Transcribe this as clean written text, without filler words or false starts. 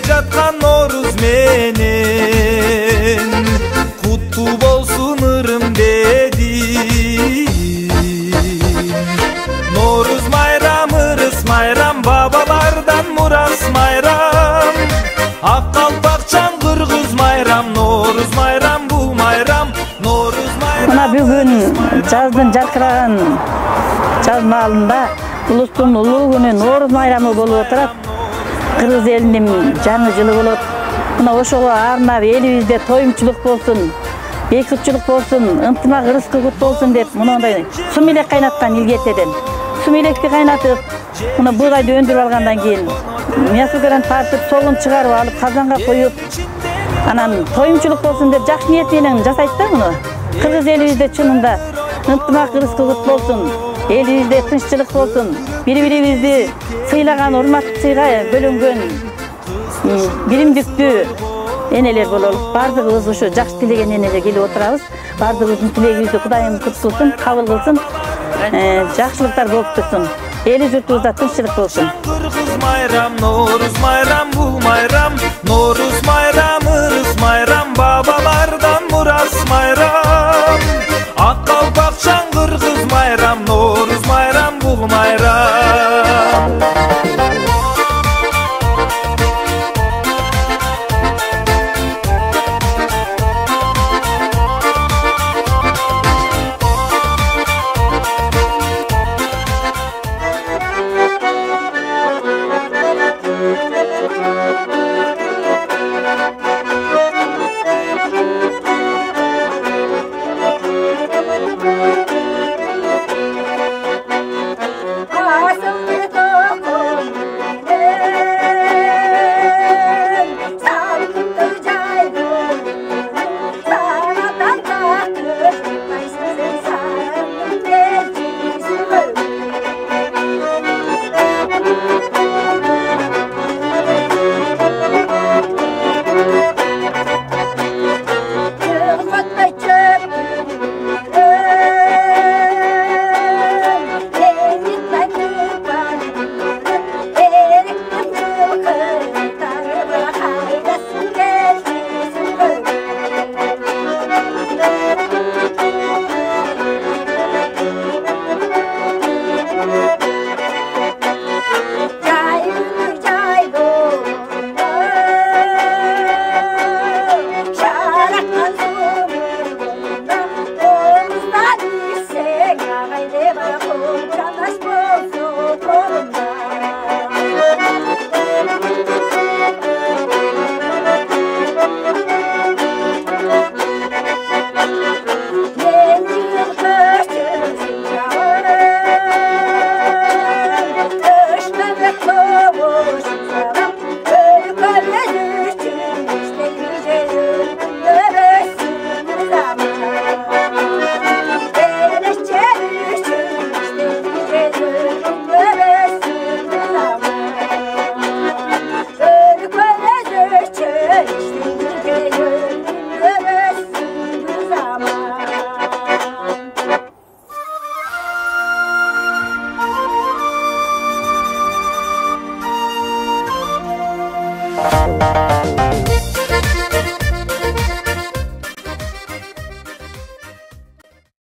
жаткан Nooruz менен куттуу болсун ырым дедим. Nooruz майрам, ырыс майрам, бабалардан мурас майрам. Ак калпакчан кыргыз майрам, Nooruz майрам, бул майрам, Nooruz майрам. Мына бүгүн жаздын жаркыраган жаз маалында улустун улуу күнү Nooruz майрамы болуп отурат. Кыргыз элинин жаңы жылы болот. Мына ошого арнап элибизде тоюмчулук болсун, бейкутчулук болсун, ынтымак ырыскы болсун деп мындай сум элек кайнаткан илгертеден. Сум электи кайнатып, мына буурайды өндүрүп алгандан кийин мясокөрөн тартып, соолун чыгарып алып казанга коюп, анан тоюмчулук болсун деп жакшы ниет менен жасайт да муну. Кыргыз элибизде чынында ынтымак ырыскы болсун, элибизде тынччылык болсун, бири-бирибизди сыйлаган, урмат сыйга бөлөнгөн биримдиктүү энелер бололуп, бардыгыбыз ошо жакшы тилеген энелер келип отурабыз. Бардыгыбыздын тилегибизди Кудайым куттулсун, кабыл кылсын, жакшылыктар болуп турсун. Эли журтубузда тынччылык болсун. Кыргыз майрам, Nooruz майрам, бул майрам, Nooruz майрам, ырыс майрам, бабалардан мурас майрам.